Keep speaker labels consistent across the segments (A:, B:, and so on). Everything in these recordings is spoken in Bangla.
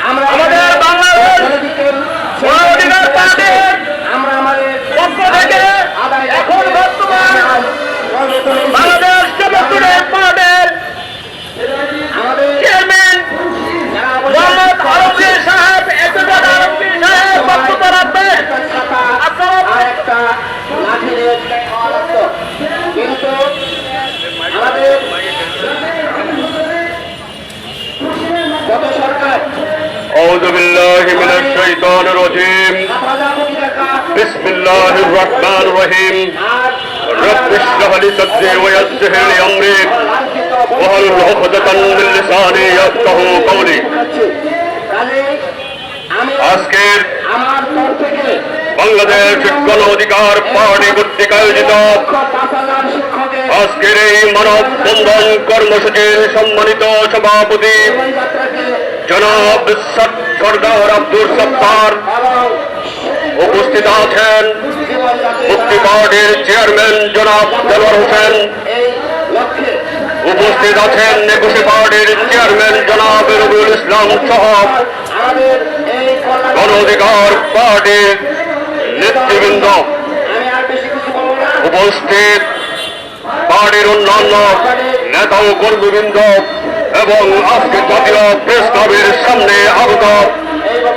A: আমাদের বাংলাদেশ অধিকার পার্টির পক্ষ থেকে এখন বর্তমান বাংলাদেশ ডেমোক্রেটিক পার্টির চেয়ারম্যান মোহাম্মদ আলমগীর সাহেব বক্তব্য রাখবেন।
B: কিন্তু আমাদের গত সরকার
A: أعوذ بالله من الشيطان الرجيم بسم الله الرحمن الرحيم رب اشرح لي صدري ويسر لي أمري واحلل عقدة من لساني يفقهوا قولي। আজকের বাংলাদেশ গণ অধিকার পার্টি কর্তৃক আয়োজিত আজকের এই মানব বন্ধন কর্মসূচির সম্মানিত সভাপতি জনাব সরদার আব্দুল সত্তার, উপস্থিত আছেন মুক্তি পার্টির চেয়ারম্যান জনাব দেলোয়ার হোসেন, উপস্থিত আছেন ২১ পার্টির চেয়ারম্যান জনাব রবিউল ইসলাম সহ গণ অধিকার পার্টির নেতৃবৃন্দ, উপস্থিত পার্টির অন্যান্য নেতা ও কর্মীবৃন্দ এবং আজকে জাতীয় প্রেস ক্লাবের সামনে আগত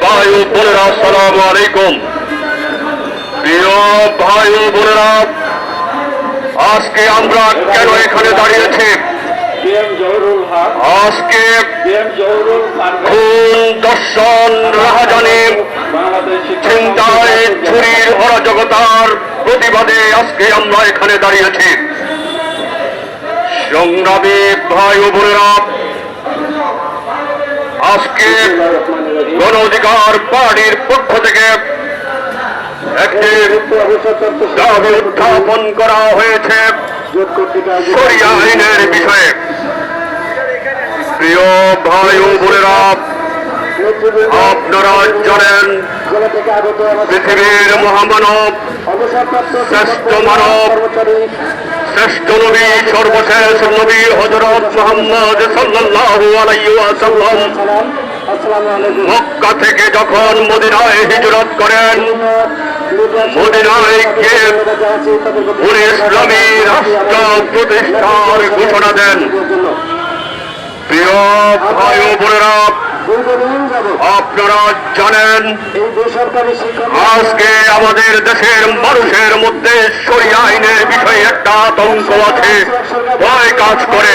A: ভাই ও বোনেরা, আসসালামু আলাইকুম। প্রিয় ভাই ও বোনেরা, আজকে আমরা কেন এখানে দাঁড়িয়েছি? আজকে খুন, দর্শন, রাহাজানি, চিন্তায় ছুরির অরাজকতার প্রতিবাদে আজকে আমরা এখানে দাঁড়িয়েছি। সংগ্রামী ভাই ও বোনেরা, আজকে গণ অধিকার পার্টির পক্ষ থেকে একটি দাবি উত্থাপন করা হয়েছে শরিয়া আইনের বিষয়ে। প্রিয় ভাই ও বোনেরা, আপনারা জানেন পৃথিবীর মহামানব, শ্রেষ্ঠ মানব, শ্রেষ্ঠ নবী, সর্বশেষ নবী হযরত মুহাম্মদ সাল্লাল্লাহু আলাইহি ওয়াসাল্লাম মক্কা থেকে যখন মদিনায় হিজরত করেন, মদিনায় গিয়ে উনি ইসলামী রাষ্ট্র প্রতিষ্ঠার ঘোষণা দেন। প্রিয় ভাই ও বোনেরা, আপনারা জানেন আজকে আমাদের দেশের মানুষের মধ্যে শরিয়া আইনের বিষয়ে একটা আতঙ্ক আছে, ভয় কাজ করে।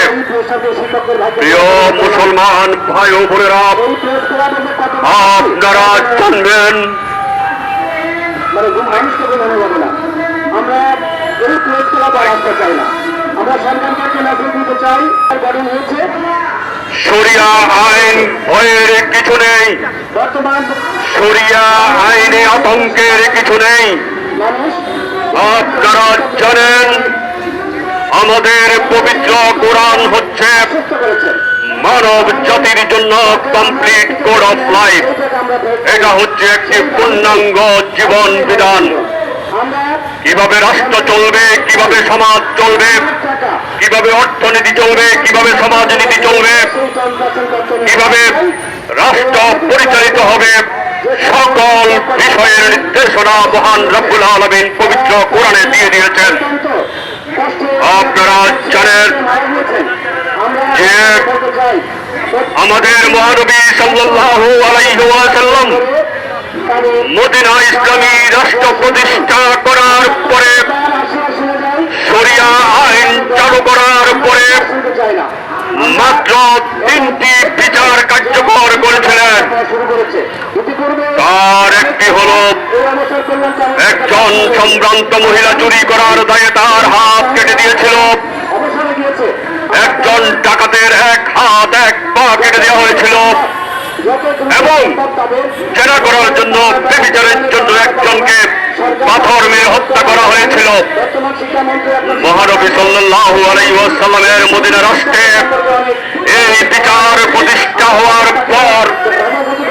A: প্রিয় মুসলমান ভাই ও বোনেরা, আপনারা জানবেন
B: আমরা এই প্রেস ক্লাব আসতে চাই না, আমরা সরকারকে মেসেজ দিতে চাই গঠন হয়েছে
A: শরিয়া আইন ভয়ের কিছু নেই, শরিয়া আইনে আতঙ্কের কিছু নেই। আপনারা জানেন আমাদের পবিত্র কোরআন হচ্ছে মানব জাতির জন্য কমপ্লিট কোড অফ লাইফ। এটা হচ্ছে একটি পূর্ণাঙ্গ জীবন বিধান। কিভাবে রাষ্ট্র চলবে, কিভাবে সমাজ চলবে, কিভাবে অর্থনীতি চলবে, কিভাবে সমাজনীতি চলবে, কিভাবে রাষ্ট্র পরিচালিত হবে, সকল বিষয়ের নির্দেশনা মহান রব্বুল আলামিন পবিত্র কোরআনে দিয়ে দিয়েছেন। আপনারা জানেন যে আমাদের মহানবী সাল্লাল্লাহু আলাইহি ওয়াসাল্লাম মদিনা ইসলামী রাষ্ট্র প্রতিষ্ঠা করার পরে, শরিয়া আইন চালু করার পরে মাত্র 3টি বিচার কার্যকর করেছিলেন। তার একটি হল একজন সম্ভ্রান্ত মহিলা চুরি করার দায়ে তার হাত কেটে দিয়েছিল, একজন ডাকাতের এক হাত এক পা কেটে দেওয়া হয়েছিল, এবং জেনা করার জন্য, ব্যভিচারের জন্য একজনকে পাথর মেরে হত্যা করা হয়েছিল। মহানবী সাল্লাল্লাহু আলাইহি ওয়াসাল্লামের মদিনা রাষ্ট্রে এই বিচার প্রতিষ্ঠা হওয়ার পর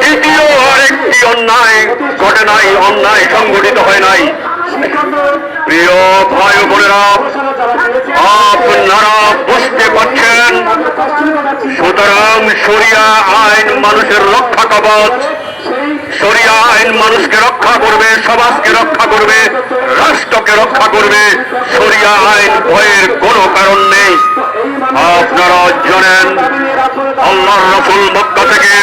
A: দ্বিতীয় আরেকটি অন্যায় ঘটে নাই, অন্যায় সংঘটিত হয় নাই। প্রিয় ভাই বোনেরা, আপনারা বুঝতে পারছেন সুতরাং শরিয়া আইন মানুষের রক্ষা কবচ। শরিয়া আইন মানুষকে রক্ষা করবে, সমাজকে রক্ষা করবে, রাষ্ট্রকে রক্ষা করবে। শরিয়া আইন ভয়ের কোনো কারণ নেই। আপনারা জানেন আল্লাহর রাসূল মক্কা থেকে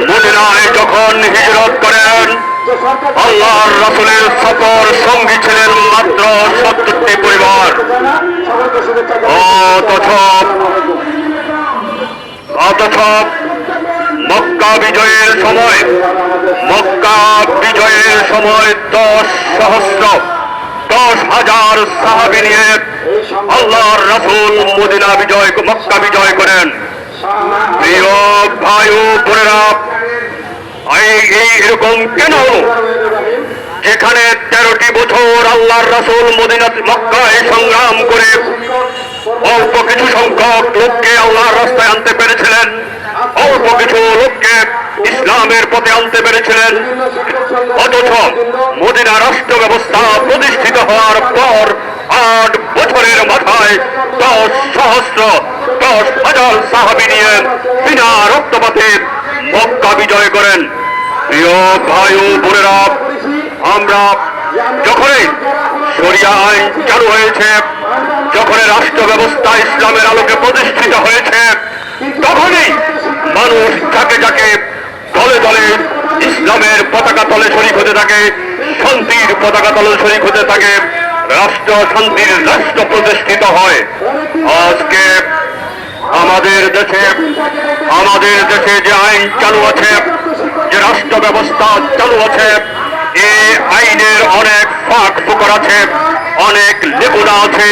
A: মদিনায় যখন হিজরত করেন, আল্লাহর রাসূলের সফর সঙ্গী ছিলেন মাত্র 70টি পরিবার। অথচ মক্কা বিজয়ের সময় 10,000 সাহাবী নিয়ে আল্লাহর রাসূল মক্কা বিজয় করেন। প্রিয় ভাই ও বোনেরা, এরকম কেন হলো? যেখানে 13টি বছর আল্লাহর রাসূল মক্কায় সংগ্রাম করে অল্প কিছু সংখ্যক লোককে আল্লাহর রাস্তায় আনতে পেরেছিলেন, অল্প কিছু লোককে ইসলামের পথে আনতে পেরেছিলেন, অথচ মদিনা রাষ্ট্র ব্যবস্থা প্রতিষ্ঠিত হওয়ার পর 8 বছরের মাথায় 10,000 সাহাবী নিয়ে বিনা রক্তপাতে মক্কা বিজয় করেন। প্রিয় ভাই ও বোনেরা, আমরা যখনই শরিয়া আইন চালু হয়েছে, যখন রাষ্ট্র ব্যবস্থা ইসলামের আলোকে প্রতিষ্ঠিত হয়েছে, তখনই মানুষ যাকে যাকে দলে দলে ইসলামের পতাকা তলে শরীক হতে থাকে, শান্তির পতাকা তলে শরীক হতে থাকে, রাষ্ট্র শান্তির রাষ্ট্র প্রতিষ্ঠিত হয়। আজকে আমাদের দেশে যে আইন চালু আছে, যে রাষ্ট্র ব্যবস্থা চালু আছে, এই আইনের অনেক ফাঁক ফোকর আছে, অনেক লেগুনা আছে,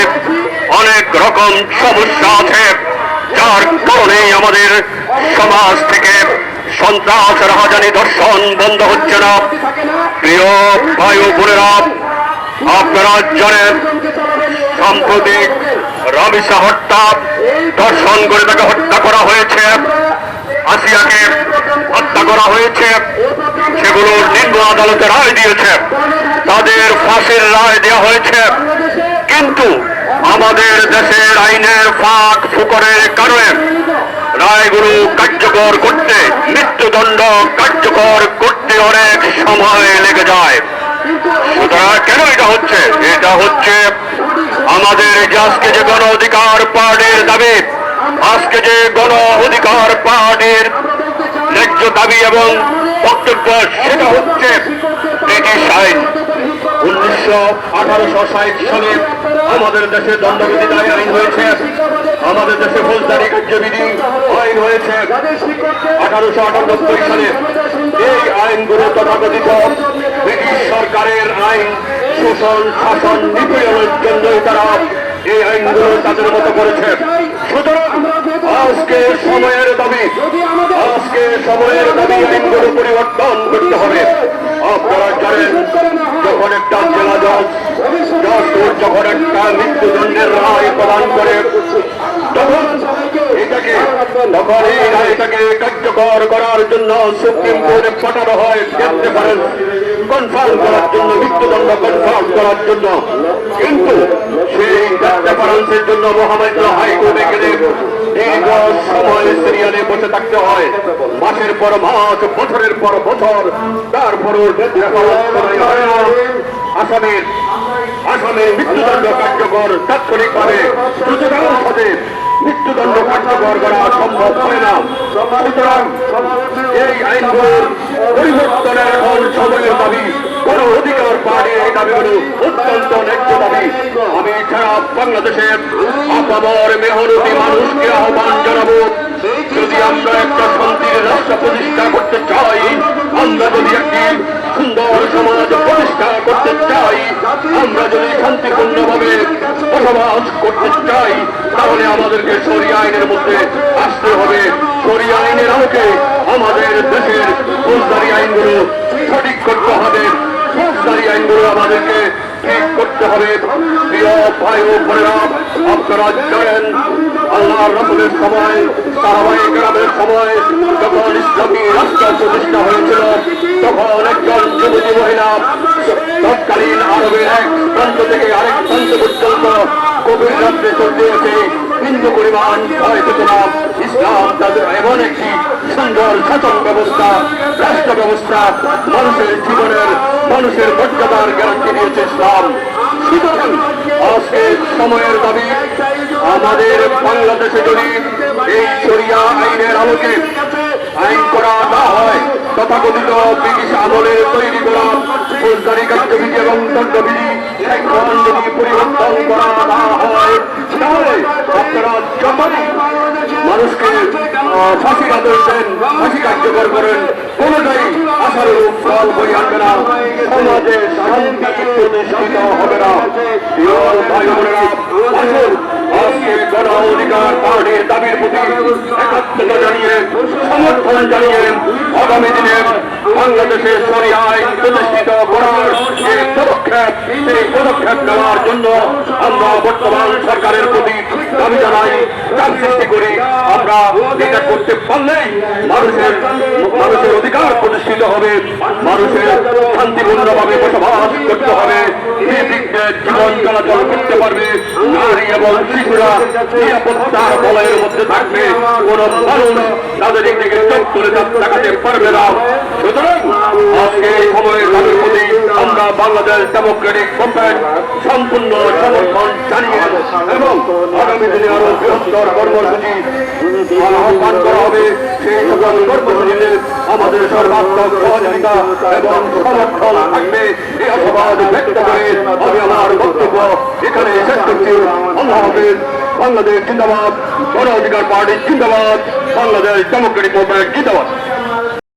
A: অনেক রকম সমস্যা আছে, যার কারণে আমাদের সমাজ থেকে সন্ত্রাস, রাহাজানি, ধর্ষণ বন্ধ হচ্ছে না। প্রিয় ভাই ও বোনেরা, আপনারা জানেন সাম্প্রতিক রামিসা হত্যা, ধর্ষণ করে তাকে হত্যা করা হয়েছে, আসিয়াকে হত্যা করা হয়েছে, সেগুলোর নিম্ন আদালতে রায় দিয়েছে, তাদের ফাঁসির রায় দেওয়া হয়েছে। কিন্তু আমাদের দেশের আইনের ফাঁক ফুকরের কারণে রায়গুলো কার্যকর করতে, মৃত্যুদণ্ড কার্যকর করতে অনেক সময় লেগে যায়। সুতরাং কেন এটা হচ্ছে? এটা হচ্ছে আমাদের আজকে যে গণ অধিকার পার্টির দাবি, আজকে যে গণ অধিকার পার্টির ন্যায্য দাবি এবং বক্তব্য, সেটা হচ্ছে ব্রিটিশ আইন। 1860 সালে আমাদের দেশে দণ্ডবিধি আইন হয়েছে, আমাদের দেশে ফৌজদারি কার্যবিধি আইন হয়েছে 1898 সালে। এই আইনগুলো তথাকথিত ব্রিটিশ সরকারের আইন, শোষণ, শাসন, নিপীড়নের জন্যই তারা এই আইনগুলো তাদের মতো করেছে। সুতরাং আজকে সময়ের দাবি আইনগুলো পরিবর্তন করতে হবে। আপনারা জানেন যখন একটা জেলা জজ যখন একটা মৃত্যুদণ্ডের রায় প্রদান করে, তখন এই রায়টাকে কার্যকর করার জন্য সুপ্রিম কোর্টে পাঠানো হয় কনফার্ম করার জন্য, মৃত্যুদণ্ড কনফার্ম করার জন্য। কিন্তু সেই রেফারেন্সের জন্য মহামান্য হাইকোর্টে গেলে দীর্ঘ সময় সিরিয়ালে বসে থাকতে হয়, মাসের পর মাস, বছরের পর বছর। তারপরও আসামের মৃত্যুদণ্ড কার্যকর তাৎক্ষণিকভাবে মৃত্যুদণ্ড কার্যকর করা সম্ভব হয় না। সুতরাং এই আইনগুলোর পরিবর্তনের এখন সময়ের দাবি, গণ অধিকার পার্টির এই দাবিগুলো অত্যন্ত ন্যায্য দাবি। আমি সারা বাংলাদেশের আপামর মেহনতি মানুষকে আহ্বান জানাবো, যদি আমরা একটা শান্তির রাষ্ট্র প্রতিষ্ঠা করতে চাই, আমরা যদি একটি সুন্দর সমাজ প্রতিষ্ঠা করতে চাই, আমরা যদি শান্তিপূর্ণভাবে বসবাস করতে চাই, তাহলে আমাদেরকে শরিয়া আইনের মধ্যে আসতে হবে। শরিয়া আইনের আলোকে আমাদের দেশের ফৌজদারি আইনগুলো সঠিক করতে হবে, ফৌজদারি আইনগুলো আমাদেরকে ঠিক করতে হবে। প্রিয় ভাই ও বোনেরা, আপনারা জানেন আল্লাহর রাসূলের সময়, সাহাবায়ে কেরামের সময় যখন ইসলামী রাষ্ট্র প্রতিষ্ঠা হয়েছিল, তখন একজন যুবতী মহিলা তৎকালীন আরবের এক প্রান্ত থেকে আরেক প্রান্ত পর্যন্ত গভীর রাত্রে চলতে এসে হিন্দু পরিমাণ ভয় পেত না, এমন একটি সুন্দর শাসন ব্যবস্থা, রাষ্ট্র ব্যবস্থা, মানুষের জীবনের, মানুষের মর্যাদার গ্যারান্টি দিয়েছে ইসলাম। সুতরাং আজকে সময়ের দাবি, আমাদের বাংলাদেশে যদি এই শরিয়া আইনের আলোকে আইন করা না হয়, তথাকথিত ব্রিটিশ আমলের তৈরি করা ফৌজদারি কার্যবিধি এবং দণ্ডবিধি এখন যদি পরিবর্তন করা না হয়, তাহলে আপনারা যখনই মানুষকে ফাঁসি আদেশ দেন, ফাঁসি কার্যকর করেন, কোনোটাই আশানুরূপ ফল বই আনবে না, সমাজে শান্তি প্রতিষ্ঠিত হবে না। ভাই বোনেরা, আসুন আজকে গণ অধিকার পার্টির দাবির প্রতি একাত্মতা জানিয়ে, সমর্থন জানিয়ে আগামী দিনে বাংলাদেশের শরিয়া আইন প্রতিষ্ঠিত করার যে পদক্ষেপ, সেই পদক্ষেপ নেওয়ার জন্য আমরা বর্তমান সরকারের প্রতি দাবি জানাই, চাপ সৃষ্টি করি। আমরা এটা করতে পারলেই মানুষের অধিকার প্রতিষ্ঠিত হবে, মানুষের শান্তিপূর্ণভাবে বসবাস করতে হবে, জীবন চলাচল করতে পারবে, নারী এবং শিশুরা নিরাপত্তার বলয়ের মধ্যে থাকবে, কোন মানুষ তাদের দিকে চোখ তুলে তাকাতে পারবে না। সুতরাং আজকে এই সময়ের দাবির প্রতি আমরা বাংলাদেশ ডেমোক্রেটিক মুভমেন্ট সম্পূর্ণ সমর্থন জানিয়ে এবং আগামী দিনে আরো বৃহত্তর কর্মসূচি আহ্বান করা হবে। সেই সকল কর্মসূচিতে আমাদের সর্বাত্মক সহযোগিতা এবং সমর্থন থাকবে, এই আশাবাদ ব্যক্ত করে আমি আমার বক্তব্য এখানে শেষ করছি। আল্লাহ হাফেজ। বাংলাদেশ জিন্দাবাদ, গণ অধিকার পার্টি জিন্দাবাদ, বাংলাদেশ ডেমোক্রেটিক মুভমেন্ট জিন্দাবাদ।